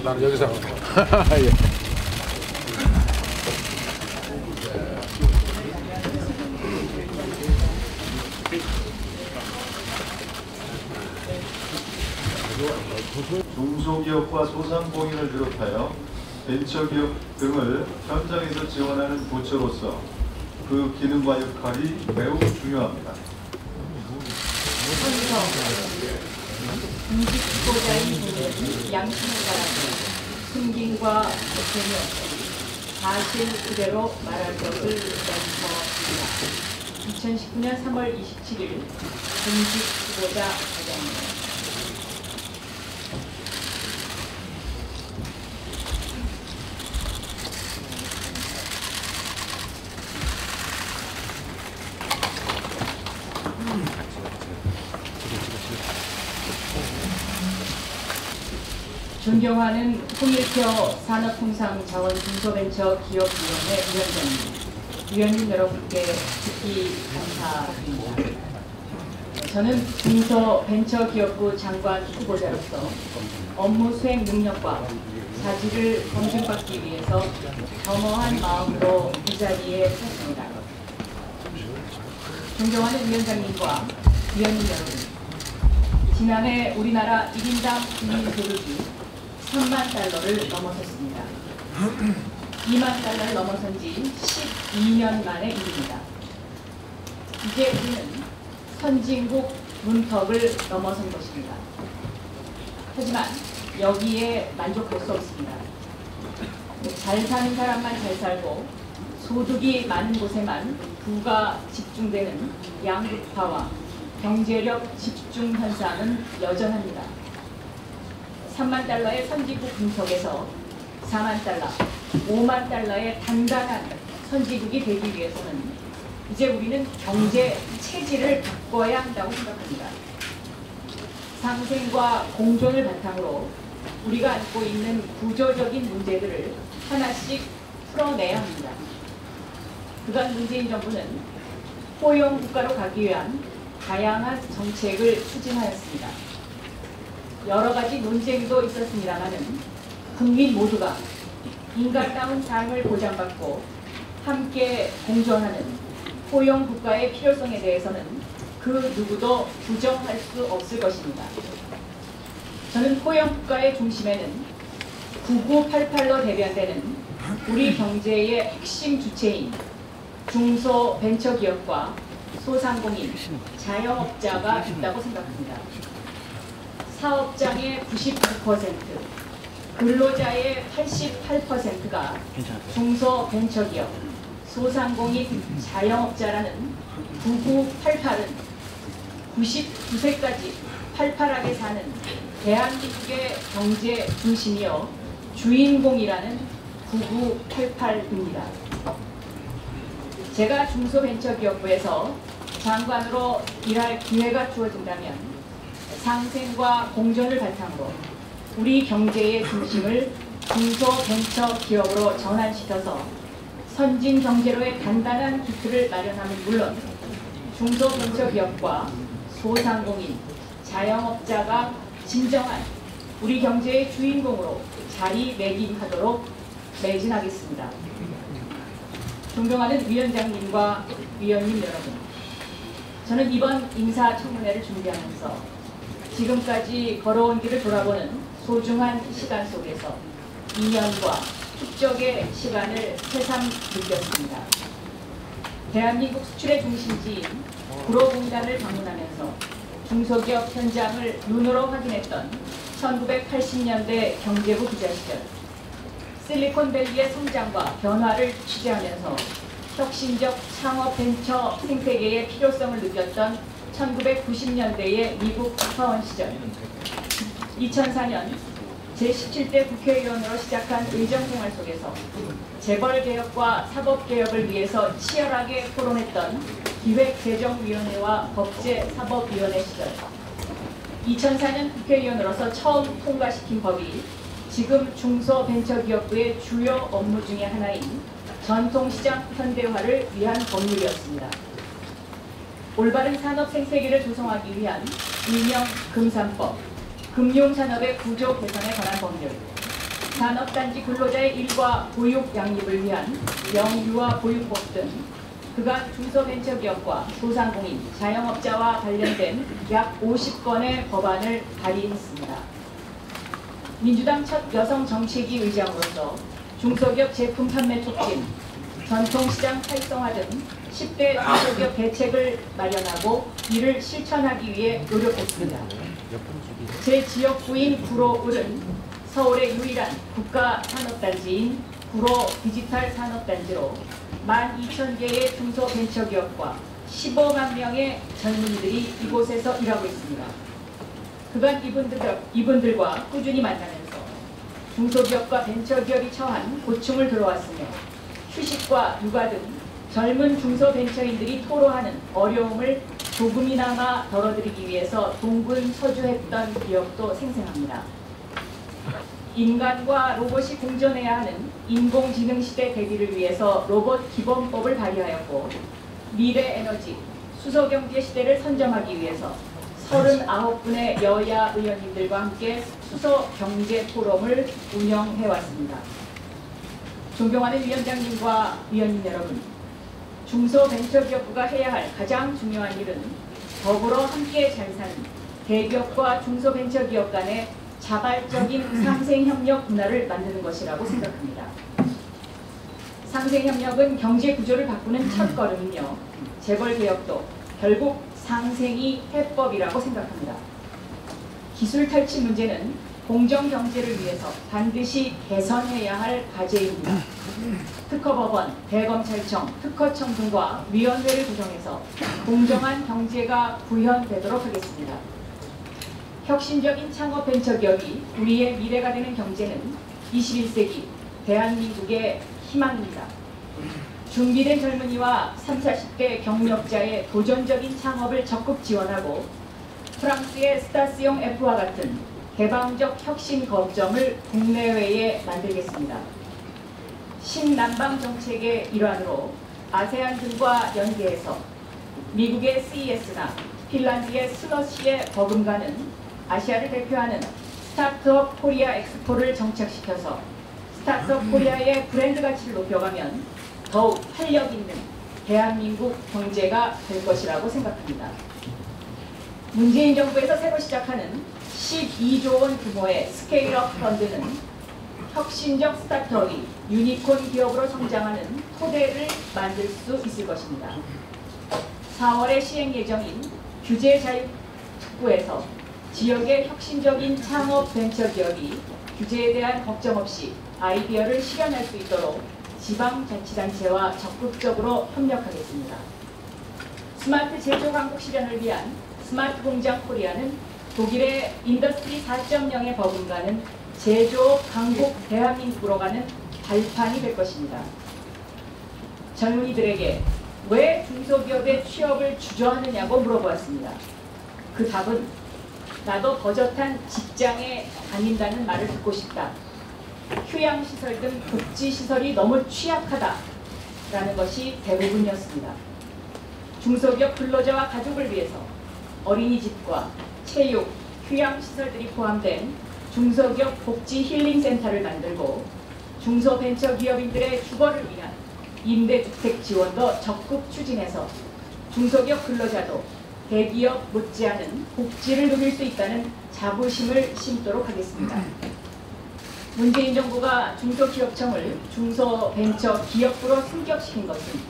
나는 여기서 예. 중소기업과 소상공인을 비롯하여 벤처기업 등을 현장에서 지원하는 부처로서 그 기능과 역할이 매우 중요합니다. 공직 후보자인 분은 양심을 바라고 숨김과 보탬이 없이 사실 그대로 말할 것을 맹세합니다. 2019년 3월 27일 공직 후보자 과장입니다. 존경하는 홍일표 산업통상자원중소벤처기업위원회 위원장님, 위원님 여러분께 특히 감사드립니다. 저는 중소벤처기업부 장관 후보자로서 업무 수행 능력과 자질을 검증받기 위해서 겸허한 마음으로 이 자리에 섰습니다. 존경하는 위원장님과 위원님 여러분, 지난해 우리나라 1인당 국민소득이 3만 달러를 넘어섰습니다. 2만 달러를 넘어선 지 12년 만의 일입니다. 이제 우리는 선진국 문턱을 넘어선 것입니다. 하지만 여기에 만족할 수 없습니다. 잘 사는 사람만 잘 살고 소득이 많은 곳에만 부가 집중되는 양극화와 경제력 집중 현상은 여전합니다. 3만 달러의 선진국 문턱에서 4만 달러, 5만 달러의 단단한 선진국이 되기 위해서는 이제 우리는 경제 체질을 바꿔야 한다고 생각합니다. 상생과 공존을 바탕으로 우리가 안고 있는 구조적인 문제들을 하나씩 풀어내야 합니다. 그간 문재인 정부는 포용 국가로 가기 위한 다양한 정책을 추진하였습니다. 여러 가지 논쟁도 있었습니다마는 국민 모두가 인간다운 삶을 보장받고 함께 공존하는 포용 국가의 필요성에 대해서는 그 누구도 부정할 수 없을 것입니다. 저는 포용 국가의 중심에는 9988로 대변되는 우리 경제의 핵심 주체인 중소벤처기업과 소상공인, 자영업자가 있다고 생각합니다. 사업장의 99%, 근로자의 88%가 중소벤처기업, 소상공인, 자영업자라는 9988은 99세까지 팔팔하게 사는 대한민국의 경제 중심이요 주인공이라는 9988입니다. 제가 중소벤처기업부에서 장관으로 일할 기회가 주어진다면 상생과 공존을 바탕으로 우리 경제의 중심을 중소벤처기업으로 전환시켜서 선진 경제로의 단단한 기틀을 마련하면 물론 중소벤처기업과 소상공인, 자영업자가 진정한 우리 경제의 주인공으로 자리매김하도록 매진하겠습니다. 존경하는 위원장님과 위원님 여러분, 저는 이번 인사청문회를 준비하면서 지금까지 걸어온 길을 돌아보는 소중한 시간 속에서 2년과 축적의 시간을 새삼 느꼈습니다. 대한민국 수출의 중심지인 구로공단을 방문하면서 중소기업 현장을 눈으로 확인했던 1980년대 경제부 기자 시절, 실리콘밸리의 성장과 변화를 취재하면서 혁신적 창업 벤처 생태계의 필요성을 느꼈던 1990년대의 미국 파원 시절, 2004년 제17대 국회의원으로 시작한 의정생활 속에서 재벌개혁과 사법개혁을 위해서 치열하게 토론했던 기획재정위원회와 법제사법위원회 시절, 2004년 국회의원으로서 처음 통과시킨 법이 지금 중소벤처기업부의 주요 업무 중의 하나인 전통시장 현대화를 위한 법률이었습니다. 올바른 산업 생태계를 조성하기 위한 일명 금산법, 금융산업의 구조 개선에 관한 법률, 산업단지 근로자의 일과 보육 양립을 위한 영유아 보육법 등 그간 중소벤처기업과 소상공인, 자영업자와 관련된 약 50건의 법안을 발의했습니다. 민주당 첫 여성 정책위 의장으로서 중소기업 제품 판매 촉진, 전통시장 활성화 등 10대 중소기업 대책을 마련하고 이를 실천하기 위해 노력했습니다. 제 지역구인 구로을은 서울의 유일한 국가산업단지인 구로 디지털 산업단지로 12,000개의 중소벤처기업과 15만 명의 젊은이들이 이곳에서 일하고 있습니다. 그간 이분들과 꾸준히 만나면서 중소기업과 벤처기업이 처한 고충을 들어왔으며 휴식과 육아 등 젊은 중소벤처인들이 토로하는 어려움을 조금이나마 덜어드리기 위해서 동분서주했던 기업도 생생합니다. 인간과 로봇이 공존해야 하는 인공지능 시대 대비를 위해서 로봇 기본법을 발의하였고, 미래 에너지, 수소경제 시대를 선점하기 위해서 39분의 여야 의원님들과 함께 수소경제 포럼을 운영해왔습니다. 존경하는 위원장님과 위원님 여러분, 중소벤처기업부가 해야 할 가장 중요한 일은 더불어 함께 잘 사는 대기업과 중소벤처기업 간의 자발적인 상생협력 문화를 만드는 것이라고 생각합니다. 상생협력은 경제 구조를 바꾸는 첫걸음이며 재벌개혁도 결국 상생이 해법이라고 생각합니다. 기술 탈취 문제는 공정경제를 위해서 반드시 개선해야 할 과제입니다. 특허법원, 대검찰청, 특허청 등과 위원회를 구성해서 공정한 경제가 구현되도록 하겠습니다. 혁신적인 창업 벤처기업이 우리의 미래가 되는 경제는 21세기 대한민국의 희망입니다. 준비된 젊은이와 30, 40대 경력자의 도전적인 창업을 적극 지원하고 프랑스의 스타시옹 F와 같은 개방적 혁신 거점을 국내외에 만들겠습니다. 신남방 정책의 일환으로 아세안 등과 연계해서 미국의 CES나 핀란드의 슬러시에 버금가는 아시아를 대표하는 스타트업 코리아 엑스포를 정착시켜서 스타트업 코리아의 브랜드 가치를 높여가면 더욱 활력 있는 대한민국 경제가 될 것이라고 생각합니다. 문재인 정부에서 새로 시작하는 12조 원 규모의 스케일업 펀드는 혁신적 스타트업이 유니콘 기업으로 성장하는 토대를 만들 수 있을 것입니다. 4월에 시행 예정인 규제자유특구에서 지역의 혁신적인 창업 벤처기업이 규제에 대한 걱정 없이 아이디어를 실현할 수 있도록 지방자치단체와 적극적으로 협력하겠습니다. 스마트 제조 강국 실현을 위한 스마트 공장 코리아는 독일의 인더스트리 4.0에 버금가는 제조 강국 대한민국으로 가는 발판이 될 것입니다. 젊은이들에게 왜 중소기업의 취업을 주저하느냐고 물어보았습니다. 그 답은 나도 버젓한 직장에 다닌다는 말을 듣고 싶다. 휴양시설 등 복지시설이 너무 취약하다라는 것이 대부분이었습니다. 중소기업 근로자와 가족을 위해서 어린이집과 체육, 휴양시설들이 포함된 중소기업 복지 힐링센터를 만들고 중소벤처기업인들의 주거를 위한 임대주택 지원도 적극 추진해서 중소기업 근로자도 대기업 못지않은 복지를 누릴 수 있다는 자부심을 심도록 하겠습니다. 문재인 정부가 중소기업청을 중소벤처기업부로 승격시킨 것은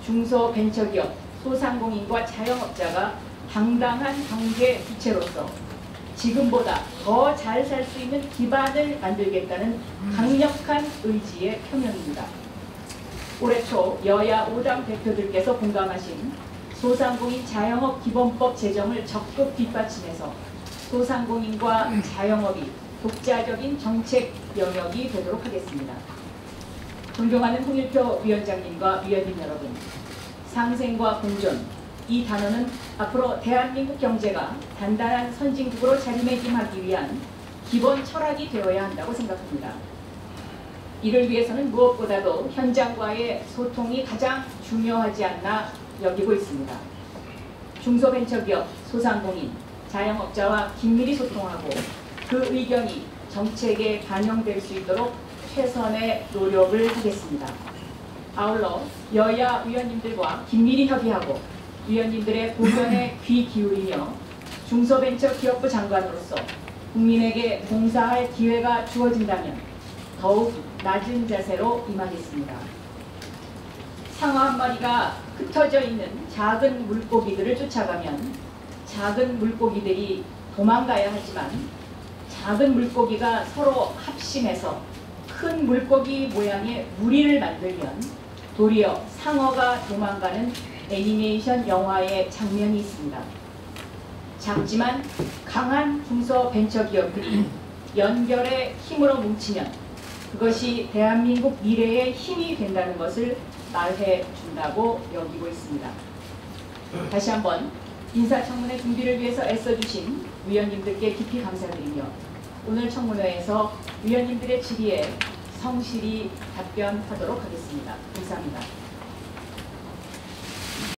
중소벤처기업, 소상공인과 자영업자가 당당한 경제 주체로서 지금보다 더 잘 살 수 있는 기반을 만들겠다는 강력한 의지의 표명입니다. 올해 초 여야 5당 대표들께서 공감하신 소상공인 자영업 기본법 제정을 적극 뒷받침해서 소상공인과 자영업이 독자적인 정책 영역이 되도록 하겠습니다. 존경하는 홍일표 위원장님과 위원님 여러분, 상생과 공존, 이 단어는 앞으로 대한민국 경제가 단단한 선진국으로 자리매김하기 위한 기본 철학이 되어야 한다고 생각합니다. 이를 위해서는 무엇보다도 현장과의 소통이 가장 중요하지 않나 여기고 있습니다. 중소벤처기업, 소상공인, 자영업자와 긴밀히 소통하고 그 의견이 정책에 반영될 수 있도록 최선의 노력을 하겠습니다. 아울러 여야 위원님들과 긴밀히 협의하고 위원님들의 고견에 귀 기울이며 중소벤처기업부 장관으로서 국민에게 봉사할 기회가 주어진다면 더욱 낮은 자세로 임하겠습니다. 상어 한 마리가 흩어져 있는 작은 물고기들을 쫓아가면 작은 물고기들이 도망가야 하지만 작은 물고기가 서로 합심해서 큰 물고기 모양의 무리를 만들면 도리어 상어가 도망가는 애니메이션 영화의 장면이 있습니다. 작지만 강한 중소벤처기업들이 연결의 힘으로 뭉치면 그것이 대한민국 미래의 힘이 된다는 것을 말해준다고 여기고 있습니다. 다시 한번 인사청문회 준비를 위해서 애써주신 위원님들께 깊이 감사드리며 오늘 청문회에서 위원님들의 질의에 성실히 답변하도록 하겠습니다. 감사합니다.